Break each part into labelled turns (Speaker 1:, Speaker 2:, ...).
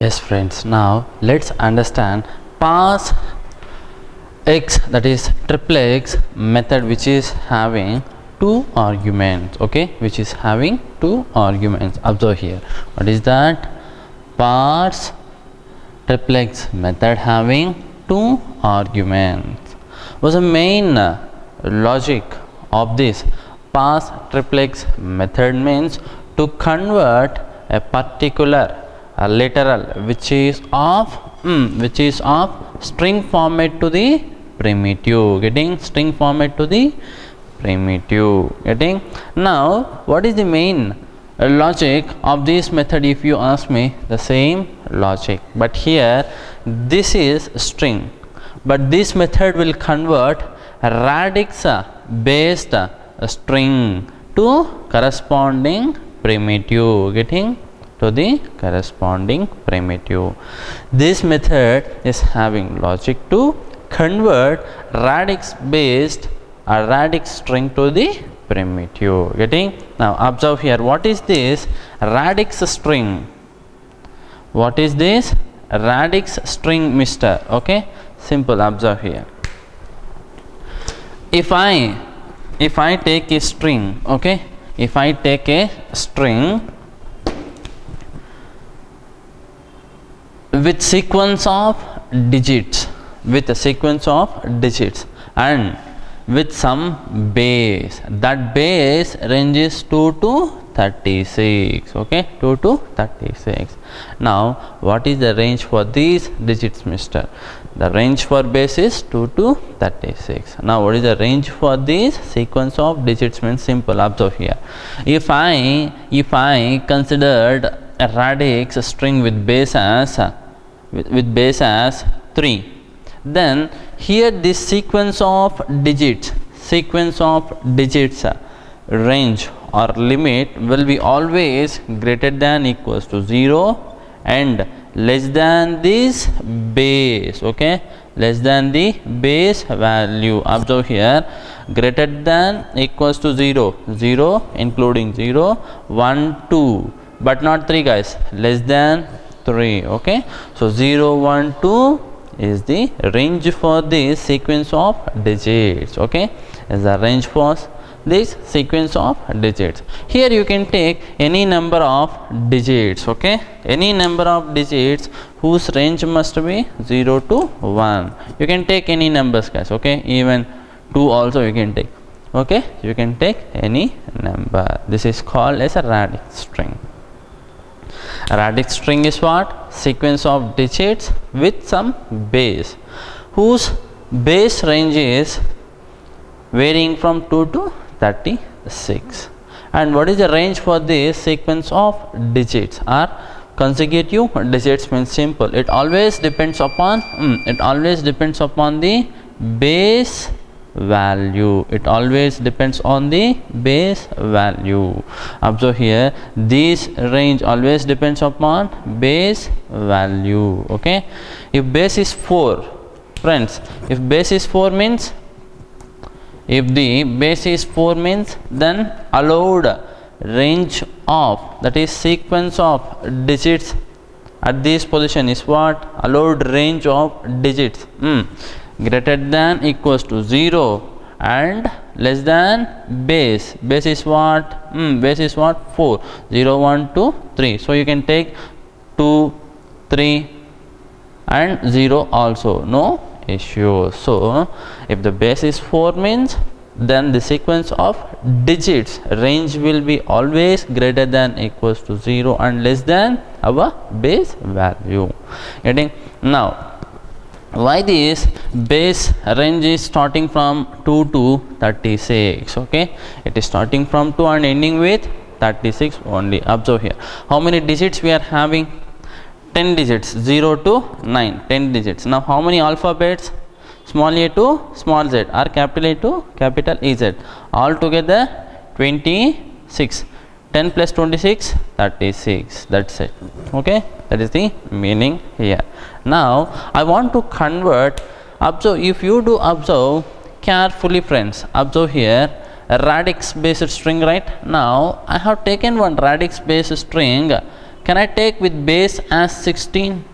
Speaker 1: Yes friends, now let's understand parse x, that is triplex method, which is having two arguments. Okay, which is having two arguments. Observe here, what is that? Parse triplex method having two arguments. What's the main logic of this parse triplex method? Means to convert a particular literal which is of string format to the primitive. Getting string format to the primitive. Getting? Now what is the main logic of this method? If you ask me, the same logic, but here this is string, but this method will convert a radix based string to corresponding primitive. Getting? To the corresponding primitive. This method is having logic to convert radix based a radix string to the primitive. Getting? Now observe here, what is this radix string? What is this radix string, mister? Okay, simple. Observe here, if I take a string, okay, if I take a string with sequence of digits, and with some base, that base ranges 2 to 36. Okay, 2 to 36. Now what is the range for these digits, mister? The range for base is 2 to 36. Now what is the range for this sequence of digits? Means simple. Observe here, if I considered a radix string with base as 3, then here this sequence of digits range or limit will be always greater than equals to 0 and less than this base. Okay, less than the base value. Observe here, greater than equals to 0 including 0, 1, 2, but not 3 guys, less than 3. Okay, so 0, 1, 2 is the range for this sequence of digits. Okay, is the range for this sequence of digits. Here you can take any number of digits. Okay, any number of digits whose range must be 0 to 1. You can take any numbers guys. Okay, even 2 also you can take. Okay, you can take any number. This is called as a radix string. A radix string is what? Sequence of digits with some base, whose base range is varying from 2 to 36. And what is the range for this sequence of digits or consecutive digits? Means simple, it always depends upon the base value. It always depends on the base value. Observe here, this range always depends upon base value. Okay, if base is 4, friends, if base is 4 means, if the base is 4 means, then allowed range of, that is sequence of digits at this position is what? Allowed range of digits greater than equals to 0 and less than base. Base is what? Base is what? 4. 0, 1, 2, 3. So you can take 2, 3 and 0 also, no issue. So if the base is 4 means, then the sequence of digits range will be always greater than equals to 0 and less than our base value. Getting? Now why this base range is starting from 2 to 36? Okay, it is starting from 2 and ending with 36 only. Observe here, how many digits we are having? 10 digits, 0 to 9, 10 digits. Now how many alphabets? Small a to small z or capital A to capital EZ, all together 26. 10 plus 26, 36. That's it. Okay, that is the meaning here. Now I want to convert. Observe, if you do observe carefully, friends, observe here, a radix based string, right? Now I have taken one radix based string can I take with base as 16?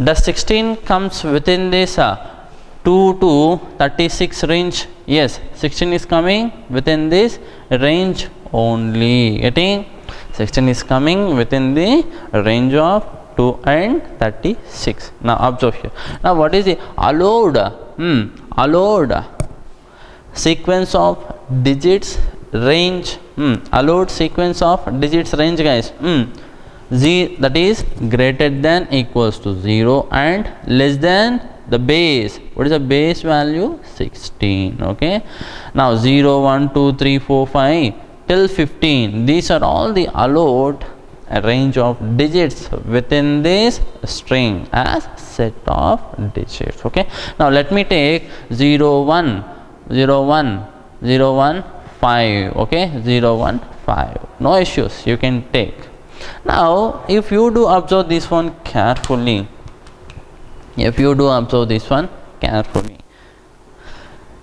Speaker 1: Does 16 comes within this 2 to 36 range? Yes, 16 is coming within this range only. Getting 16 is coming within the range of 2 and 36. Now observe here. Now what is the allowed allowed sequence of digits range? Allowed sequence of digits range, guys. That is greater than equals to 0 and less than the base. What is the base value? 16. Okay. Now 0, 1, 2, 3, 4, 5 till 15. These are all the allowed range of digits within this string as set of digits. Okay. Now let me take 0, 1, 0, 1, 0, 1, 5. Okay. 0, 1, 5. No issues. You can take. Now if you do observe this one carefully,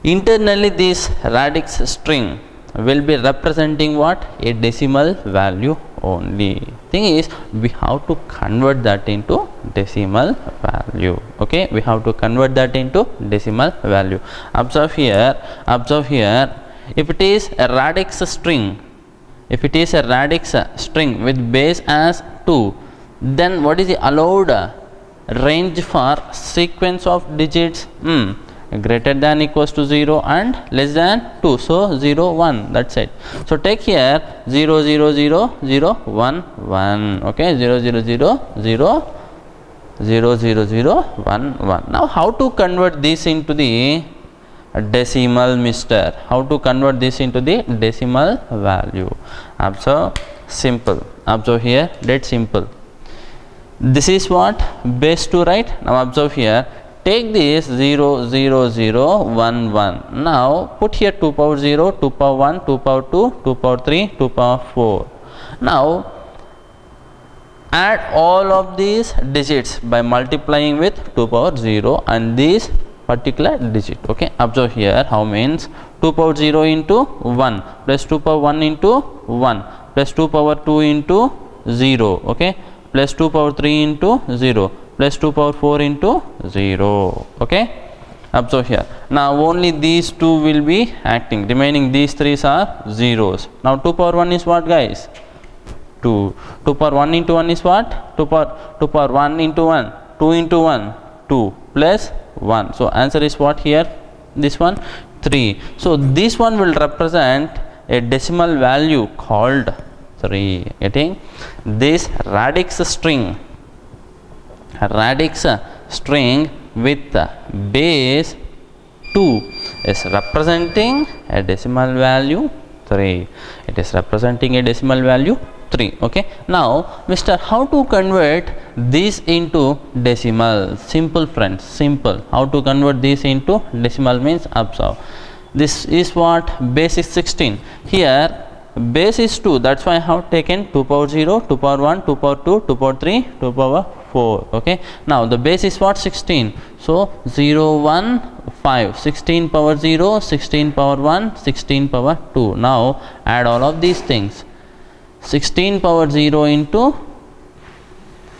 Speaker 1: internally this radix string will be representing what? A decimal value only. Thing is, we have to convert that into decimal value. Okay, we have to convert that into decimal value. Observe here, if it is a radix string, with base as 2, then what is the allowed range for sequence of digits? Greater than equals to 0 and less than 2. So 0, 1, that's it. So take here 0, 0, 0, 0, 1, 1. Okay, 0, 0, 0, 0, 0, 0, 0, 1, 1. Now how to convert this into the decimal, mister? How to convert this into the decimal value? Observe, simple. Observe here, dead simple. This is what? Base 2, right? Now observe here, take this 0, 0, 0, 1, 1. Now put here 2 power 0, 2 power 1, 2 power 2, 2 power 3, 2 power 4. Now add all of these digits by multiplying with 2 power 0 and this particular digit. Okay, observe here how means 2 power 0 into 1 plus 2 power 1 into 1 plus 2 power 2 into 0. Okay, plus 2 power 3 into 0 plus 2 power 4 into 0. Okay, observe here. Now only these two will be acting, remaining these three are zeros. Now 2 power 1 is what, guys? 2. 2 power 1 into 1 is what? 2 power 1 into 1, 2 into 1, 2 plus 1. So answer is what here? This one 3. So this one will represent a decimal value called 3. Getting this radix string with base 2 is representing a decimal value 3. It is representing a decimal value 3. Okay, now mister, how to convert this into decimal? Simple, friends, simple. How to convert this into decimal means, observe, this is what? Base is 16. Here base is 2, that's why I have taken 2 power 0, 2 power 1, 2 power 2, 2 power 3, 2 power 4. Okay, now the base is what? 16. So 0, 1, 5, 16 power 0, 16 power 1, 16 power 2. Now add all of these things. 16 power 0 into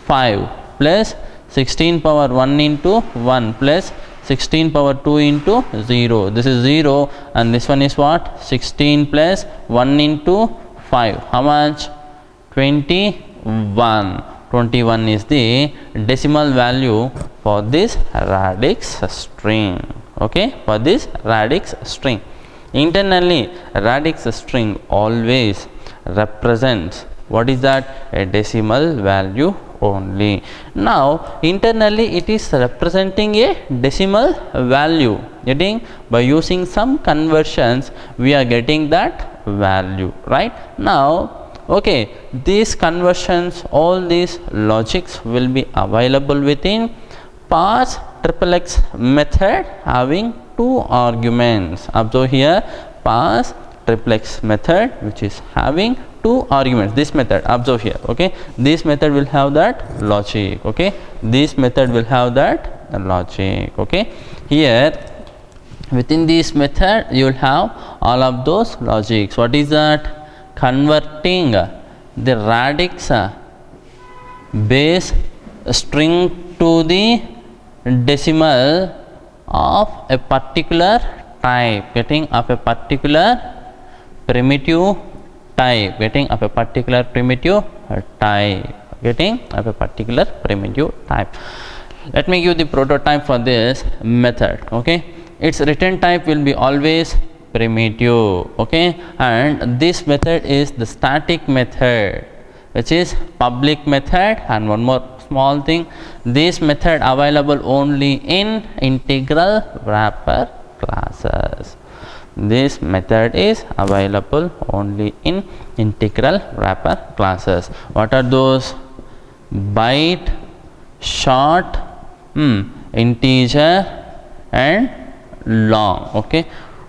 Speaker 1: 5 plus 16 power 1 into 1 plus 16 power 2 into 0. This is 0 and this one is what? 16 plus 1 into 5. How much? 21. 21 is the decimal value for this radix string. Okay, for this radix string. Internally, radix string always represents what is that? A decimal value only. Now internally it is representing a decimal value. Getting by using some conversions we are getting that value, right? Now okay, these conversions, all these logics will be available within parseXxx method having 2 arguments. Observe here, parseXxx method which is having 2 arguments. This method, observe here. Okay, this method will have that logic. Okay, this method will have that logic. Okay, here within this method you will have all of those logics. What is that? Converting the radix base string to the decimal of a particular type, getting of a particular primitive type, getting of a particular primitive type, getting of a particular primitive type. Let me give the prototype for this method. Okay, its return type will be always primitive. Okay, and this method is the static method, which is public method. And one more small thing, this method available only in integral wrapper classes. This method is available only in integral wrapper classes. What are those? Byte, short, integer and long. Okay,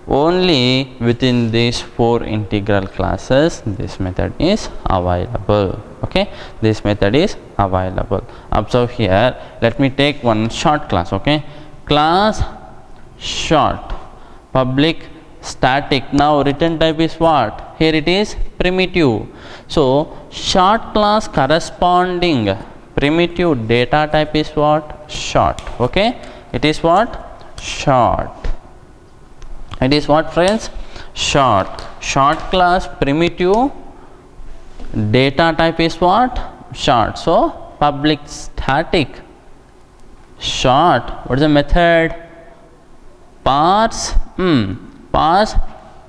Speaker 1: only within these 4 integral classes this method is available. Okay, this method is available. Observe here, let me take one short class. Okay, class short, public static. Now return type is what? Here it is primitive. So short class corresponding primitive data type is what? Short. Okay, it is what? Short. It is what, friends? Short. Short class primitive data type is what? Short. So public static short. What is the method? Parse, parse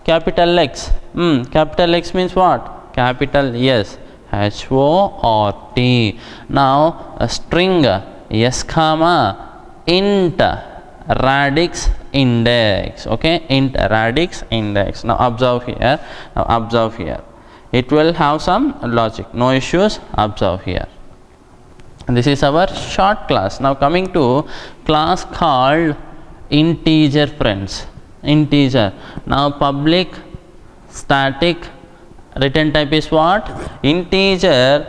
Speaker 1: capital X. Capital X means what? Capital S, HORT. Now a string S comma int radix index. Okay, int radix index. Now observe here. Now observe here. It will have some logic. No issues. Observe here. This is our short class. Now coming to class called integer, friends. Integer. Now public static return type is what? Integer.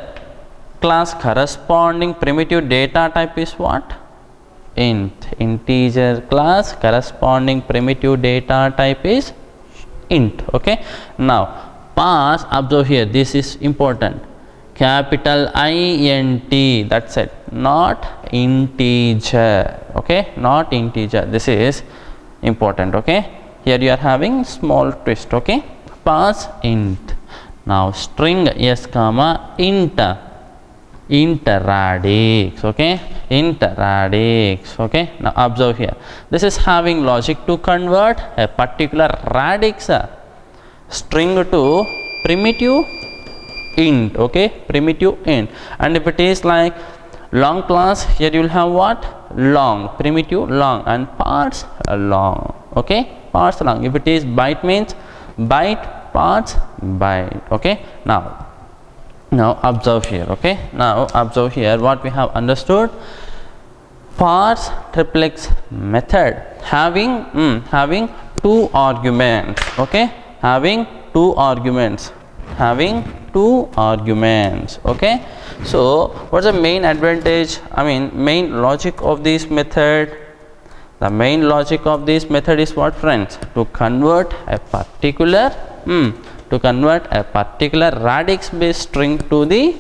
Speaker 1: Class corresponding primitive data type is what? Int. Integer class corresponding primitive data type is int. Okay, now parse, observe here, this is important, capital INT, that's it, not integer. Okay, not integer, this is important. Okay, here you are having small twist. Okay, parse int. Now string S comma int radix. Okay, int radix. Okay, now observe here, this is having logic to convert a particular radix string to primitive int. Okay, primitive int. And if it is like long class, here you will have what? Long, primitive long, and parse long. Okay, parse long. If it is byte means byte, parse byte. Okay, now observe here. Okay, now observe here what we have understood. Parse triplex method having having 2 arguments. Okay, having 2 arguments. Okay, so what's the main advantage, main logic of this method? The main logic of this method is what, friends? To convert a particular radix based string to the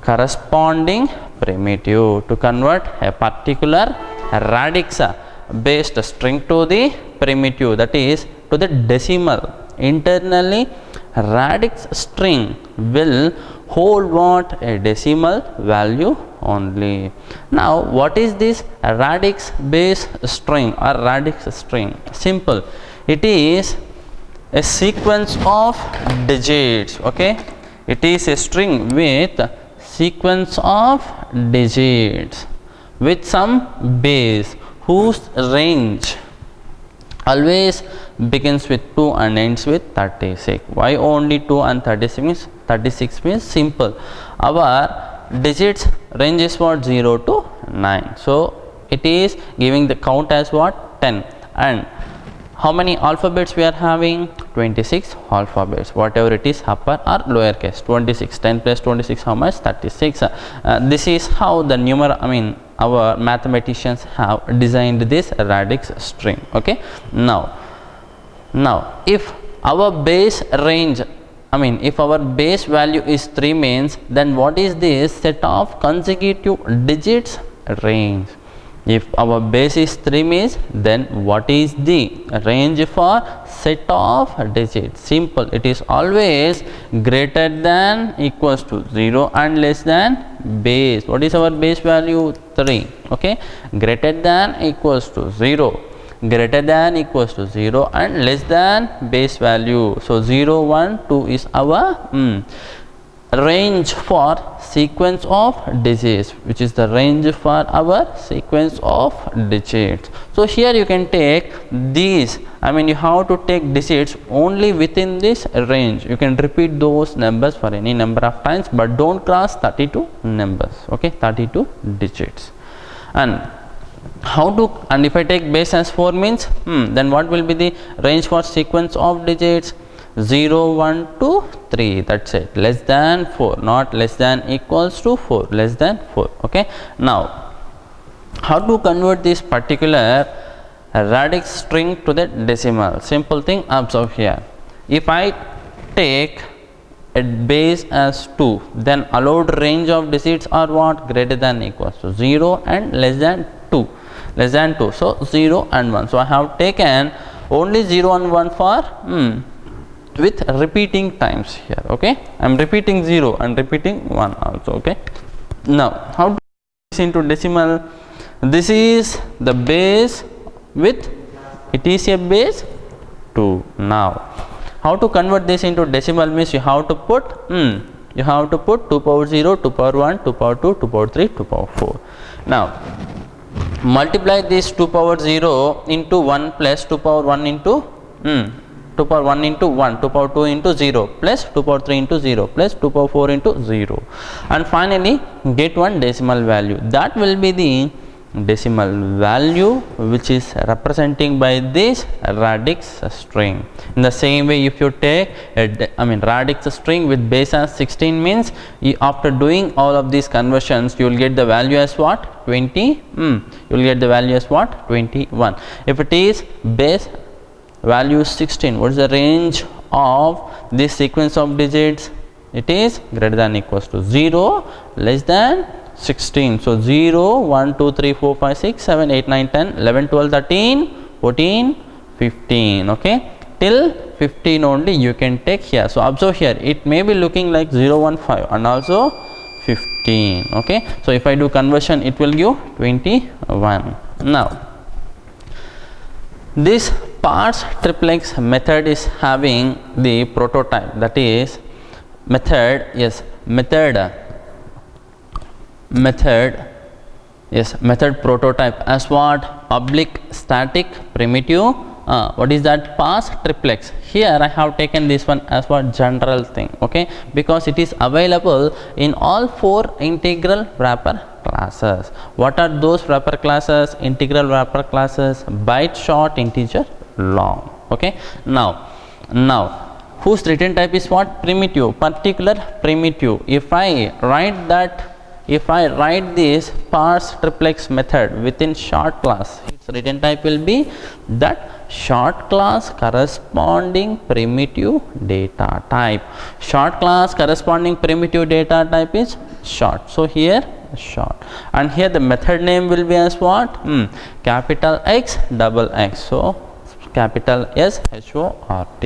Speaker 1: corresponding primitive. To convert a particular radix based string to the primitive, that is to the decimal. Internally, radix string will hold what? A decimal value only. Now what is this radix base string or radix string? Simple, it is a sequence of digits. Okay, it is a string with sequence of digits with some base whose range always begins with 2 and ends with 36. Why only 2 and 36 means simple, our digits range is what? 0 to 9. So it is giving the count as what? 10. And how many alphabets we are having? 26 alphabets, whatever it is, upper or lower case. 26, 10 plus 26, how much? 36. This is how the our mathematicians have designed this radix string. Okay, now if our base range if our base value is 3 means, then what is this set of consecutive digits range? If our base is 3 means, then what is the range for set of digits? Simple, it is always greater than equals to 0 and less than base. What is our base value? 3. Okay, greater than equals to 0, greater than equals to 0 and less than base value. So 0, 1, 2 is our range for sequence of digits, which is the range for our sequence of digits. So here you can take these, you have to take digits only within this range. You can repeat those numbers for any number of times, but don't cross 32 numbers. Okay, 32 digits. And if I take base as 4 means, then what will be the range for sequence of digits? 0, 1, 2, 3, that's it, less than 4, not less than equals to 4, less than 4. Okay, now how to convert this particular radix string to the decimal? Simple thing, observe here. If I take a base as 2, then allowed range of digits are what? Greater than equals to 0 and less than 2, less than 2. So 0 and 1. So I have taken only 0 and 1 for with repeating times here. Okay, I am repeating 0 and repeating 1 also. Okay, now how to this into decimal? This is the base with, it is a base 2. Now how to convert this into decimal means you have to put 2 power 0, 2 power 1, 2 power 2, 2 power 3, 2 power 4. Now multiply this 2 power 0 into 1 plus 2 power 1 into 2 power 1 into 1, 2 power 2 into 0 plus 2 power 3 into 0 plus 2 power 4 into 0, and finally get one decimal value. That will be the decimal value which is representing by this radix string. In the same way, if you take radix string with base as 16 means, after doing all of these conversions, you will get the value as what? 20. You will get the value as what? 21. If it is base value 16, what is the range of this sequence of digits? It is greater than equals to 0, less than 16. So 0, 1, 2, 3, 4, 5, 6, 7, 8, 9, 10, 11, 12, 13, 14, 15. Okay, till 15 only you can take here. So observe here, it may be looking like 0, 1, 5 and also 15. Okay, so if I do conversion, it will give 21. Now this parse triplex method is having the prototype, that is method prototype as what? Public static primitive. What is that? Parse triplex. Here I have taken this one as what? General thing. Okay, because it is available in all 4 integral wrapper classes. What are those wrapper classes? Integral wrapper classes, byte, short, integer, long. Okay, now whose return type is what? Primitive, particular primitive. If I write this parse triplex method within short class, its return type will be that short class corresponding primitive data type. Short class corresponding primitive data type is short. So here short, and here the method name will be as what? Capital X double X. So capital S HORT,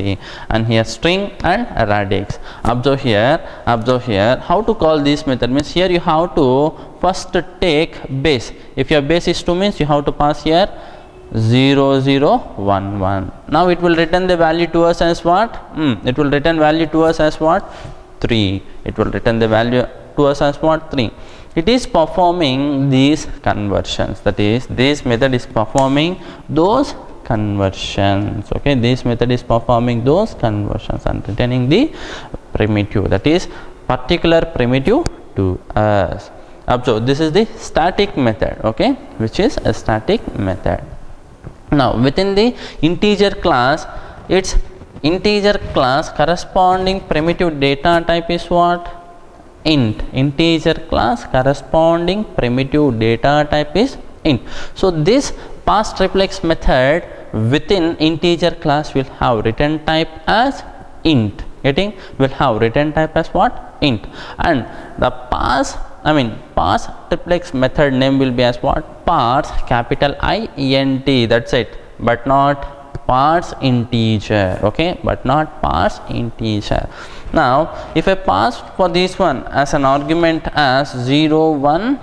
Speaker 1: and here string and radix. Observe here how to call this method means, here you have to first take base. If your base is 2 means you have to pass here 0 0 1 1. Now it will return the value to us as what? It will return value to us as what? 3. It will return the value to us as what? 3. It is performing these conversions, that is this method is performing those conversions. Okay, this method is performing those conversions and returning the primitive, that is particular primitive to us. So this is the static method, okay, which is a static method. Now within the integer class, its integer class corresponding primitive data type is what? Int. Integer class corresponding primitive data type is int. So this parse triplex method within integer class will have return type as int. Getting? Will have return type as what? Int. And the parse triplex method name will be as what? Parse capital INT. That's it. But not parse integer. Okay, but not parse integer. Now if I pass for this one as an argument as 0 1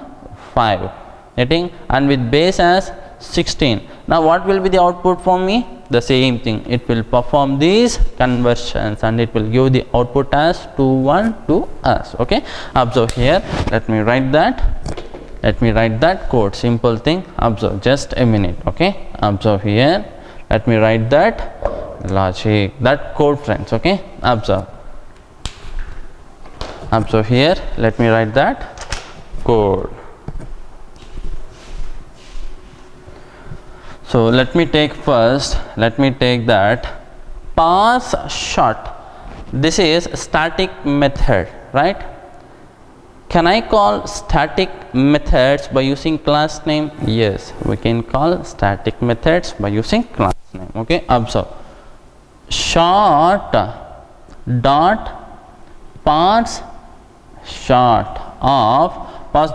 Speaker 1: 5, getting, and with base as 16, now what will be the output for me? The same thing, it will perform these conversions and it will give the output as 2 1 to us. Okay, observe here, let me write that code, simple thing. Observe, just a minute. Okay, observe here, let me write that logic, that code, friends. Okay, observe here, let me write that code. So let me take that parse short. This is static method, right? Can I call static methods by using class name? Yes, we can call static methods by using class name. Okay, observe, short dot parse short of pass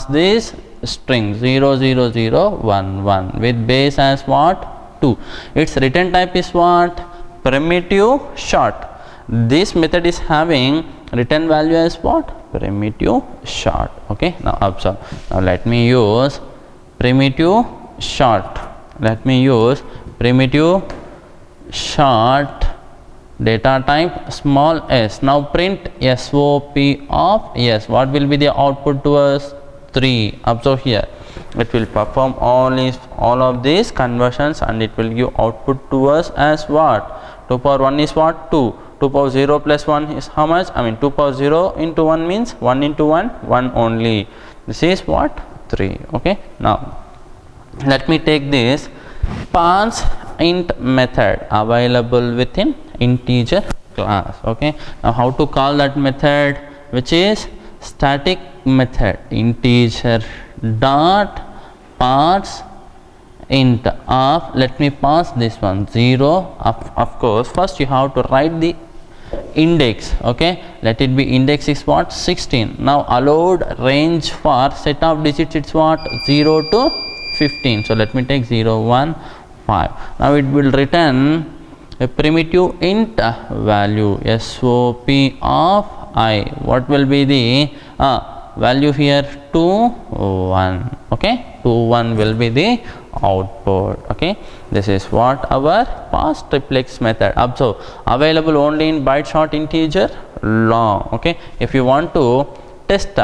Speaker 1: this string 0 0 0 1 1 with base as what? 2. Its return type is what? Primitive short. This method is having return value as what? Primitive short. Okay, now observe, now let me use primitive short, data type small s. Now print SOP of s. What will be the output to us? 3. Observe here, it will perform all of these conversions and it will give output to us as what? 2 power 1 is what? 2. 2 power 0 plus 1 is how much? 2 power 0 into 1 means 1 into 1, 1 only. This is what? 3. Okay, now let me take this parse int method available within integer class. Okay, now how to call that method, which is static method, integer dot parse int of, let me pass this one 0. Of course, first you have to write the index. Okay, let it be index is what? 16. Now allowed range for set of digits, it's what? 0 to 15. So let me take 0 1 5. Now it will return a primitive int value SOP of I. What will be the value here? 2 1. Okay, 2 1 will be the output. Okay, this is what our parse triplex method. Observe, available only in byte short, integer, long. Okay, if you want to test,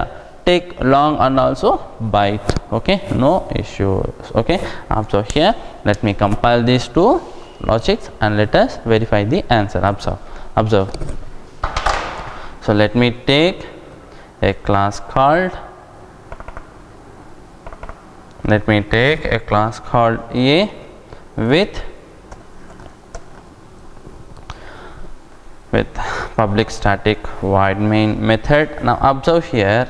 Speaker 1: take long and also byte. Okay, no issues. Okay, observe here, let me compile these two logics and let us verify the answer. Observe. So let me take a class called A with public static void main method. Now observe here,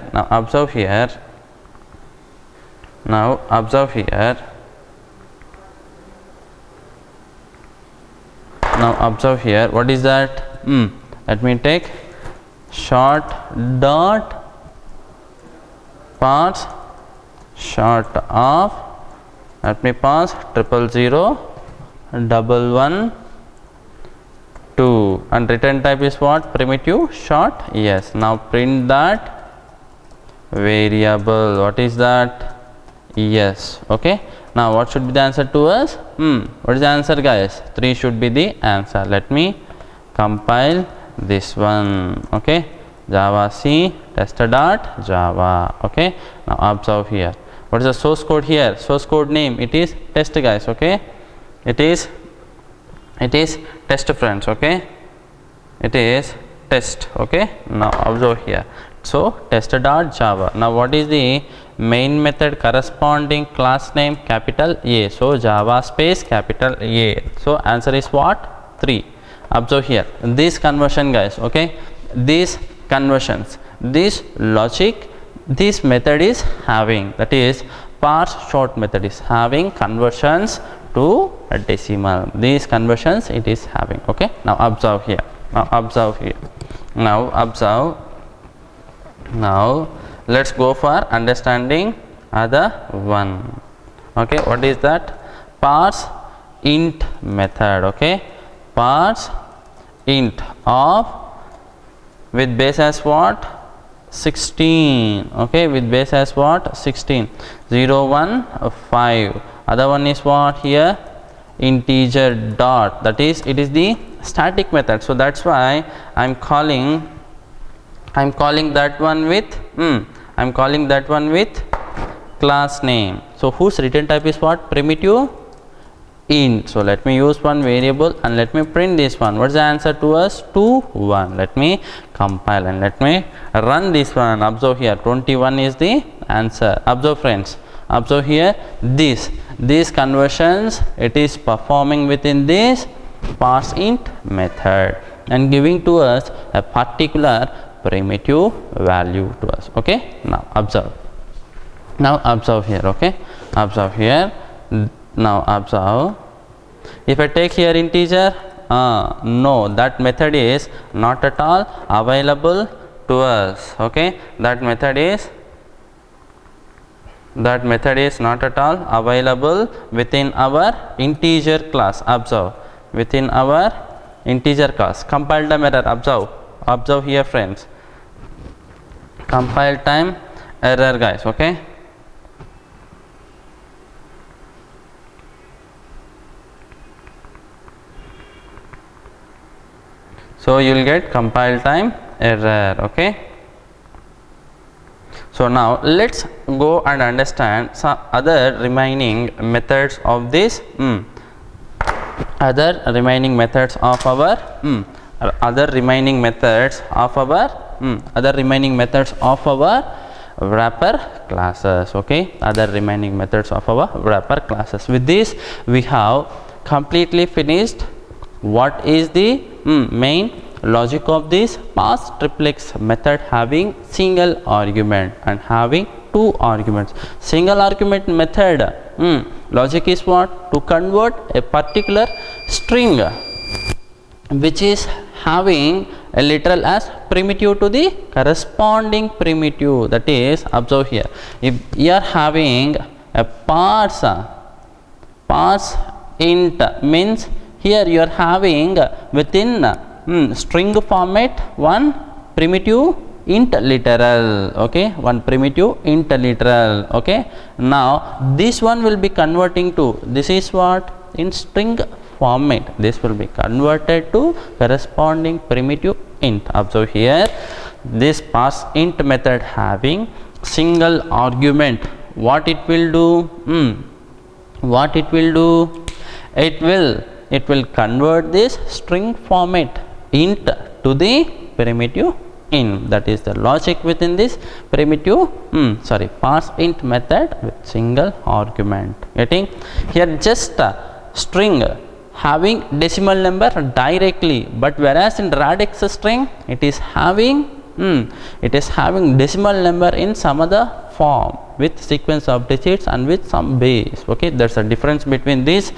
Speaker 1: what is that? Let me take short dot parse short of, let me pass 0 0 0 1 1 2 and return type is what? Primitive short. Yes, now print that variable. What is that? Yes. Okay, now what should be the answer to us? What is the answer, guys? 3 should be the answer. Let me compile this one. Okay, java c tester.java. Okay, now observe here, what is the source code here? Source code name, it is test, guys. Okay, it is test, friends. Okay, it is test. Okay, now observe here, so tester.java. Now what is the main method corresponding class name? Capital A. So java space capital A. So answer is what? 3. Observe here, this conversion, guys. Okay, these conversions, this logic, this method is having, that is parse short method is having conversions to a decimal. These conversions it is having. Okay, now observe here, Now observe here. Now observe. Now let's go for understanding other one. Okay, what is that? Parse int method. Okay, parse int of with base as what? 16. Okay, with base as what? 16. 0 1 5. Other one is what here? Integer dot, that is, it is the static method. So that's why I'm calling that one with class name. So whose return type is what? Primitive int. So let me use one variable and let me print this one. What's the answer to us? 2 1. Let me compile and let me run this one. Observe here, 21 is the answer. Observe friends, observe here, these conversions it is performing within this parse int method and giving to us a particular primitive value to us. Okay, now observe. Now observe here. Okay, observe here. Now observe, if I take here integer, no, that method is not at all available to us. Okay, that method is not at all available within our integer class. Observe, within our integer class. Compile time error. Observe here friends, compile time error guys. Okay, so you will get compile time error. Okay, so now let's go and understand some other remaining methods of this other remaining methods of our wrapper classes. Okay, other remaining methods of our wrapper classes. With this we have completely finished what is the main logic of this parse triplex method having single argument and having two arguments. Single argument method logic is what? To convert a particular string which is having a literal as primitive to the corresponding primitive. That is, observe here, if you are having a parse int, means here you are having within string format one primitive int literal. Okay, one primitive int literal. Okay, now this one will be converting to, this is what? In string format, this will be converted to corresponding primitive int. Observe here, this parse int method having single argument, what it will do? It will convert this string format int to the primitive int. That is the logic within this primitive parse int method with single argument. Getting here, just string having decimal number directly, but whereas in radix string it is having decimal number in some other form with sequence of digits and with some base. Okay, there's a difference between this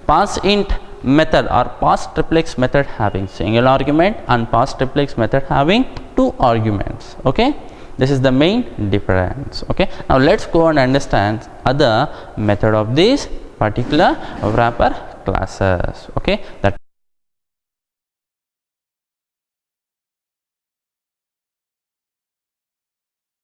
Speaker 1: parse int method or parse triplex method having single argument and parse triplex method having two arguments. Okay, this is the main difference. Okay, now let's go and understand other method of this particular wrapper classes. Okay, that